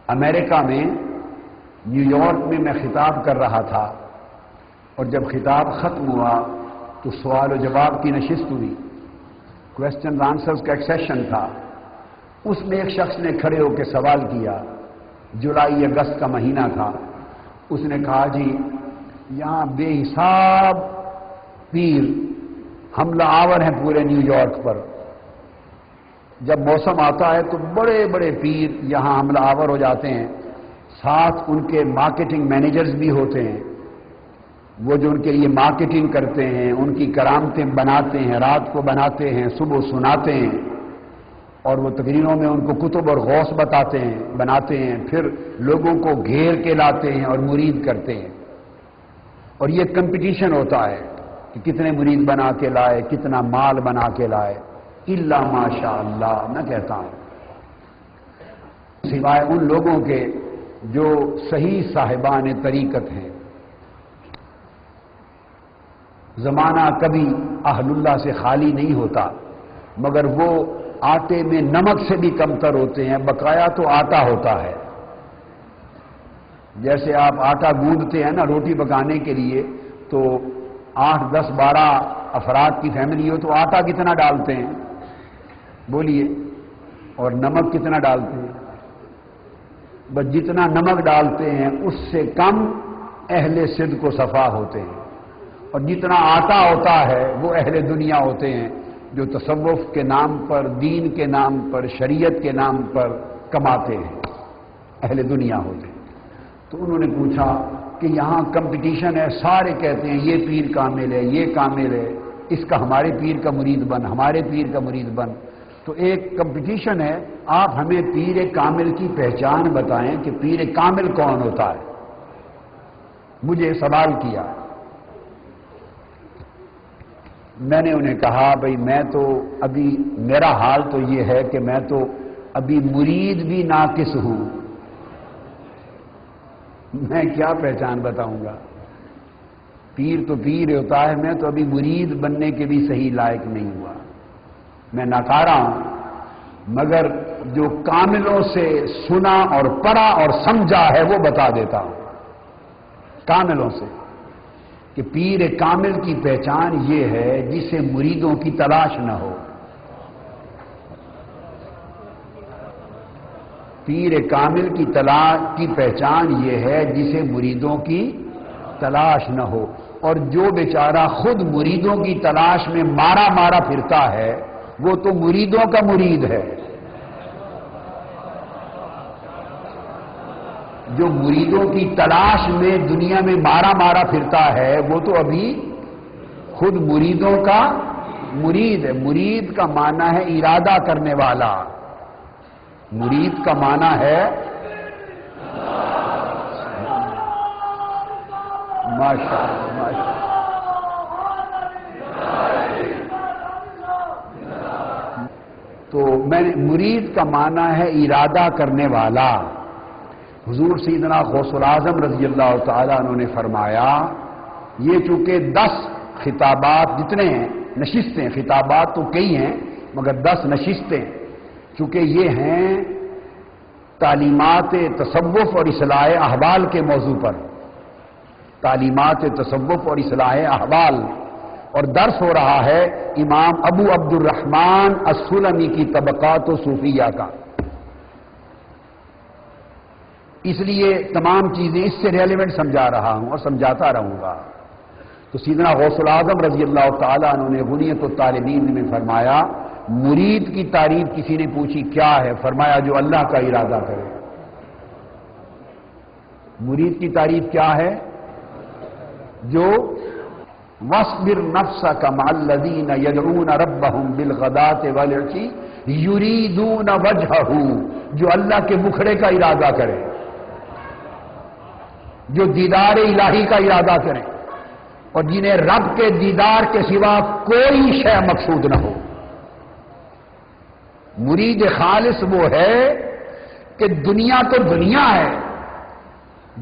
امریکہ میں new York میں میں خطاب کر رہا تھا، اور جب خطاب ختم ہوا تو سوال و جواب کی نشست ہوئی، کویسچن آنسرز کا ایک سیشن تھا۔ اس میں ایک شخص نے کھڑے ہو کے سوال کیا، جولائی اگست کا مہینہ تھا۔ اس نے کہا جی یہاں بے حساب پیر حملہ آور ہیں پورے نیو یارک پر، جب موسم آتا ہے تو بڑے بڑے پیر یہاں حملہ آور ہو جاتے ہیں، ساتھ ان کے مارکیٹنگ مینیجرز بھی ہوتے ہیں، وہ جو ان کے لیے مارکیٹنگ کرتے ہیں، ان کی کرامتیں بناتے ہیں، رات کو بناتے ہیں، صبح سناتے ہیں، اور وہ تقریروں میں ان کو کتب اور غوث بناتے ہیں، پھر لوگوں کو گھیر کے لاتے ہیں اور مرید کرتے ہیں، اور یہ کمپٹیشن ہوتا ہے کہ کتنے مرید بنا کے لائے، کتنا مال بنا کے لائے، الا ماشاء اللہ میں کہتا ہوں، سوائے ان لوگوں کے جو صحیح صاحبان طریقت ہیں۔ زمانہ کبھی اہل اللہ سے خالی نہیں ہوتا، مگر وہ آٹے میں نمک سے بھی کمتر ہوتے ہیں، بقایا تو آٹا ہوتا ہے۔ جیسے آپ آٹا گوندھتے ہیں نا روٹی پکانے کے لیے، تو 8 10 12 افراد کی فیملی ہو تو آٹا کتنا ڈالتے ہیں بولیے، اور نمک کتنا ڈالتے ہیں؟ بس جتنا نمک ڈالتے ہیں اس سے کم اہل صدق و صفا ہوتے ہیں، اور جتنا آٹا ہوتا ہے وہ اہل دنیا ہوتے ہیں جو تصوف کے نام پر، دین کے نام پر، شریعت کے نام پر کماتے ہیں، اہل دنیا ہوتے ہیں۔ تو انہوں نے پوچھا کہ یہاں کمپٹیشن ہے، سارے کہتے ہیں یہ پیر کامل ہے، یہ کامل ہے، اس کا ہمارے پیر کا مرید بن، ہمارے پیر کا مرید بن۔ تو ایک کمپٹیشن ہے، آپ ہمیں پیر کامل کی پہچان بتائیں کہ پیر کامل کون ہوتا ہے۔ مجھے سوال کیا، میں نے انہیں کہا بھئی میں تو ابھی میرا حال تو یہ ہے کہ میں تو ابھی مرید بھی ناقص ہوں، میں کیا پہچان بتاؤں گا؟ پیر تو پیر ہوتا ہے، میں تو ابھی مرید بننے کے بھی صحیح لائق نہیں ہوا، میں ناکارہ ہوں، مگر جو کاملوں سے سنا اور پڑھا اور سمجھا ہے وہ بتا دیتا ہوں کاملوں سے، کہ پیر کامل کی پہچان یہ ہے جسے مریدوں کی تلاش نہ ہو۔ پیر کامل کی پہچان یہ ہے جسے مریدوں کی تلاش نہ ہو، اور جو بیچارہ خود مریدوں کی تلاش میں مارا پھرتا ہے وہ تو مریدوں کا مرید ہے۔ جو مریدوں کی تلاش میں دنیا میں مارا پھرتا ہے وہ تو ابھی خود مریدوں کا مرید ہے۔ مرید کا معنی ہے ارادہ کرنے والا، مرید کا معنی ہے ماشاءاللہ تو مرید کا معنی ہے ارادہ کرنے والا۔ حضور سیدنا غوث العظم رضی اللہ تعالیٰ عنہ نے فرمایا، یہ چونکہ 10 خطابات جتنے ہیں، نشستیں، خطابات تو کئی ہیں مگر 10 نشستیں، چونکہ یہ ہیں تعلیمات تصوف اور اصلاح احوال کے موضوع پر، تعلیمات تصوف اور اصلاح احوال، اور درس ہو رہا ہے امام ابو عبد الرحمن السلمی کی طبقات و صوفیہ کا، اس لیے تمام چیزیں اس سے ریلیونٹ سمجھا رہا ہوں اور سمجھاتا رہوں گا۔ تو سیدنا غوث العظم رضی اللہ تعالیٰ عنہ نے غنیۃ الطالبین میں فرمایا، مرید کی تعریف کسی نے پوچھی کیا ہے، فرمایا جو اللہ کا ارادہ کرے۔ مرید کی تعریف کیا ہے؟ جو وَاصْبِرْ نَفْسَكَ مَعَ الَّذِينَ يَدْعُونَ رَبَّهُمْ بِالْغَدَاةِ وَالْعَشِيِّ يُرِيدُونَ وَجْهَهُ، جو اللہ کے مکھڑے کا ارادہ کرے، جو دیدار الہی کا ارادہ کریں، اور جنہیں رب کے دیدار کے سوا کوئی شے مقصود نہ ہو۔ مرید خالص وہ ہے کہ دنیا تو دنیا ہے،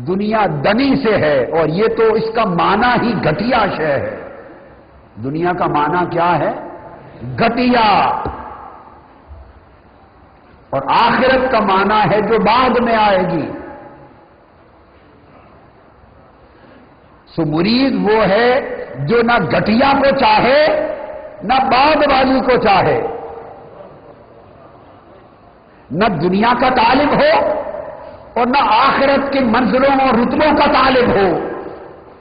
دنیا دنی سے ہے، اور یہ تو اس کا معنی ہی گھٹیا شے ہے۔ دنیا کا معنی کیا ہے؟ گھٹیا۔ اور آخرت کا معنی ہے جو بعد میں آئے گی. سو مرید وہ ہے جو نہ گٹیا کو چاہے نہ بعد والی کو چاہے، نہ دنیا کا طالب ہو اور نہ آخرت کی منزلوں اور رتبوں کا طالب ہو،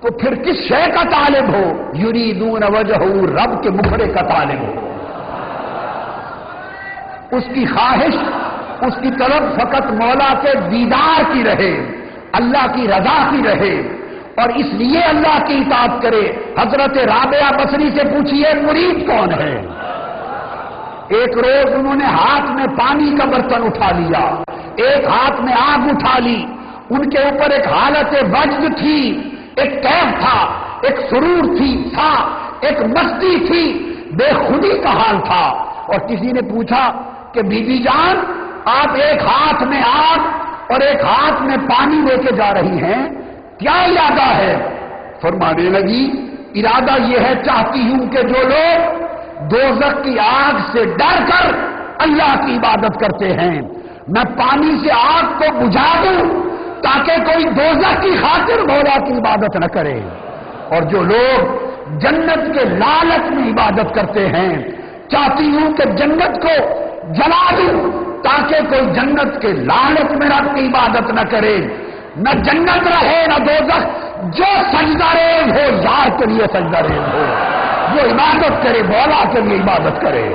تو پھر کس شے کا طالب ہو؟ یریدون وجہہ، رب کے مکھڑے کا طالب ہو. اس کی خواہش، اس کی طلب فقط مولا کے دیدار کی رہے، اللہ کی رضا کی رہے، اور اس لیے اللہ کی اطاعت کرے. حضرت رابعہ بصری سے پوچھئے مرید کون ہے؟ ایک روز انہوں نے ہاتھ میں پانی کا برتن اٹھا لیا، ایک ہاتھ میں آگ اٹھا لی. ان کے اوپر ایک حالت وجد تھی، ایک کیف تھا، ایک سرور تھا، ایک مستی تھی، بے خودی کا حال تھا. اور کسی نے پوچھا کہ بی بی جان، آپ ایک ہاتھ میں آگ اور ایک ہاتھ میں پانی لے کے جا رہی ہیں، کیا ارادہ ہے؟ فرمانے لگی، ارادہ یہ ہے، چاہتی ہوں کہ جو لوگ دوزخ کی آگ سے ڈر کر اللہ کی عبادت کرتے ہیں، میں پانی سے آگ کو بجھا دوں تاکہ کوئی دوزخ کی خاطر مولا کی عبادت نہ کرے. اور جو لوگ جنت کے لالچ میں عبادت کرتے ہیں، چاہتی ہوں کہ جنت کو جلا دوں تاکہ کوئی جنت کے لالچ میں رب کی عبادت نہ کرے. نہ جنت رہے نہ دوزخ، جو سجدہ ریز ہو یار کے لیے سجدہ ریز ہو، جو عبادت کرے مولا کے لیے عبادت کرے.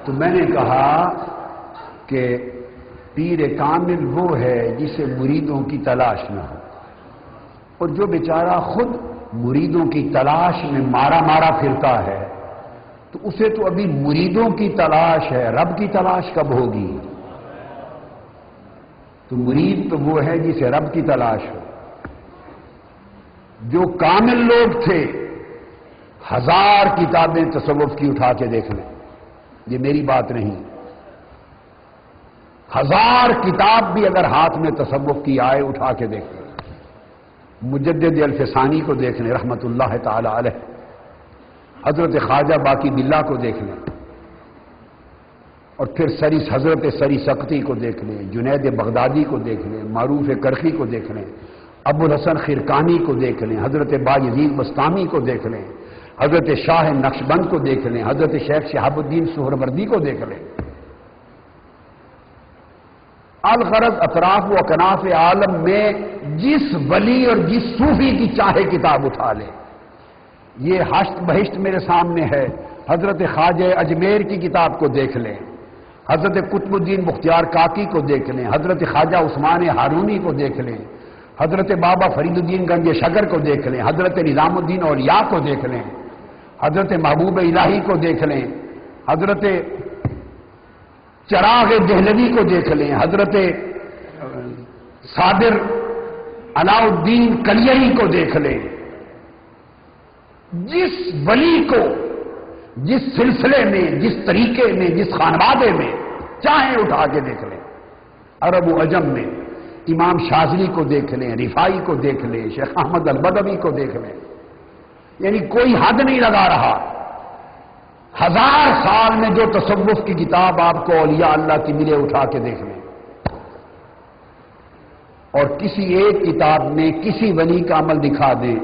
تو میں نے کہا کہ پیر کامل وہ ہے جسے مریدوں کی تلاش نہ ہو، اور جو بیچارہ خود مریدوں کی تلاش میں مارا پھرتا ہے تو اسے تو ابھی مریدوں کی تلاش ہے، رب کی تلاش کب ہوگی؟ تو مرید تو وہ ہے جسے رب کی تلاش ہو. جو کامل لوگ تھے، 1000 کتابیں تصوف کی اٹھا کے دیکھ لیں، یہ میری بات نہیں، 1000 کتاب بھی اگر ہاتھ میں تصوف کی آئے اٹھا کے دیکھ لیں. مجدد الفسانی کو دیکھ لیں رحمت اللہ تعالی علیہ، حضرت خواجہ باقی باللہ کو دیکھ لیں، اور پھر حضرت سری سقطی کو دیکھ لیں، جنید بغدادی کو دیکھ لیں، معروف کرخی کو دیکھ لیں، ابو الحسن خرقانی کو دیکھ لیں، حضرت بایزید بستامی کو دیکھ لیں، حضرت شاہ نقشبند کو دیکھ لیں، حضرت شیخ شہاب الدین سہروردی کو دیکھ لیں. الغرض اطراف و اکناف عالم میں جس ولی اور جس صوفی کی چاہے کتاب اٹھا لے. یہ ہشت بہشت میرے سامنے ہے، حضرت خواجہ اجمیر کی کتاب کو دیکھ لیں، حضرت قطب الدین بختیار کاکی کو دیکھ لیں، حضرت خواجہ عثمان ہارونی کو دیکھ لیں، حضرت بابا فرید الدین گنج شگر کو دیکھ لیں، حضرت نظام الدین اولیاء کو دیکھ لیں، حضرت محبوب الہی کو دیکھ لیں، حضرت چراغ دہلوی کو دیکھ لیں، حضرت صادر علاء الدین کلیری کو دیکھ لیں. جس ولی کو جس سلسلے میں، جس طریقے میں، جس خانوادے میں چاہیں اٹھا کے دیکھ لیں. عرب و عجم میں امام شاذلی کو دیکھ لیں، رفاعی کو دیکھ لیں، شیخ احمد البدوی کو دیکھ لیں، یعنی کوئی حد نہیں لگا رہا. 1000 سال میں جو تصوف کی کتاب آپ کو اولیاء اللہ کی ملے اٹھا کے دیکھ لیں، اور کسی ایک کتاب میں کسی ولی کا عمل دکھا دیں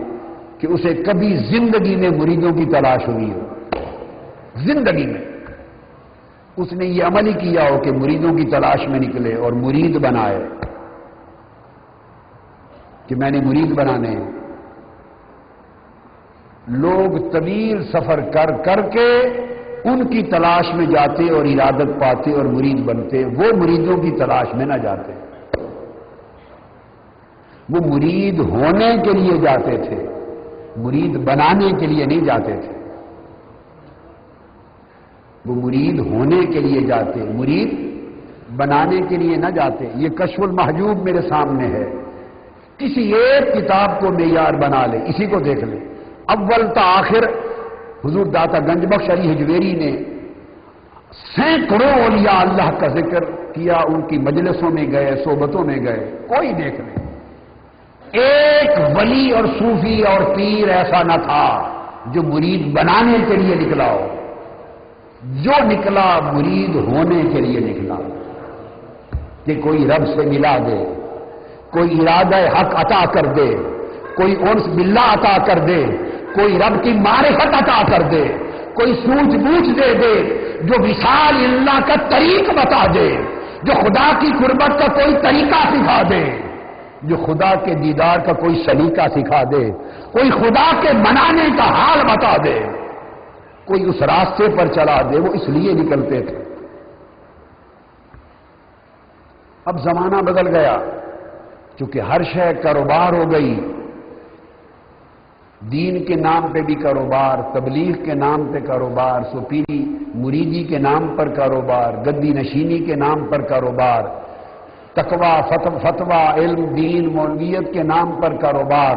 کہ اسے کبھی زندگی میں مریدوں کی تلاش ہوئی ہو، زندگی میں اس نے یہ عمل ہی کیا ہو کہ مریدوں کی تلاش میں نکلے اور مرید بنائے کہ میں نے مرید بنانے ہیں. لوگ طویل سفر کر کر کے ان کی تلاش میں جاتے اور ارادت پاتے اور مرید بنتے، وہ مریدوں کی تلاش میں نہ جاتے. وہ مرید ہونے کے لیے جاتے تھے، مرید بنانے کے لیے نہیں جاتے تھے. وہ مرید ہونے کے لیے جاتے، مرید بنانے کے لیے نہ جاتے. یہ کشف المحجوب میرے سامنے ہے، کسی ایک کتاب کو معیار بنا لے، اسی کو دیکھ لے، اول تا آخر حضور داتا گنج بخش علی حجویری نے سینکڑوں اولیاء اللہ کا ذکر کیا، ان کی مجلسوں میں گئے، صحبتوں میں گئے، کوئی دیکھ نہیں. ایک ولی اور صوفی اور پیر ایسا نہ تھا جو مرید بنانے کے لیے نکلا ہو. جو نکلا مرید ہونے کے لیے نکلا، کہ کوئی رب سے ملا دے، کوئی ارادہ حق عطا کر دے، کوئی انس باللہ عطا کر دے، کوئی رب کی معرفت عطا کر دے، کوئی سوجھ بوجھ دے دے، جو وصال اللہ کا طریق بتا دے، جو خدا کی قربت کا کوئی طریقہ سکھا دے، جو خدا کے دیدار کا کوئی سلیقہ سکھا دے، کوئی خدا کے منانے کا حال بتا دے، کوئی اس راستے پر چلا دے. وہ اس لیے نکلتے تھے. اب زمانہ بدل گیا، چونکہ ہر شے کاروبار ہو گئی. دین کے نام پہ بھی کاروبار، تبلیغ کے نام پہ کاروبار، سپیری مریدی کے نام پر کاروبار، گدی نشینی کے نام پر کاروبار، تقوی فتویٰ علم دین مولویت کے نام پر کاروبار.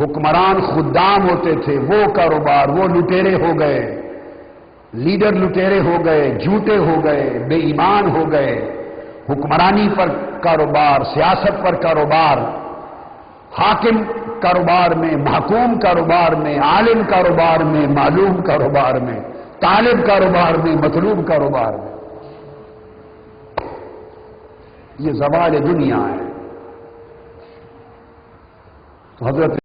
حکمران خدام ہوتے تھے، وہ کاروبار، وہ لٹیرے ہو گئے، لیڈر لٹیرے ہو گئے، جھوٹے ہو گئے، بے ایمان ہو گئے. حکمرانی پر کاروبار، سیاست پر کاروبار، حاکم کاروبار میں، محکوم کاروبار میں، عالم کاروبار میں، معلوم کاروبار میں، طالب کاروبار میں، مطلوب کاروبار میں. یہ زوال دنیا ہے. تو حضرت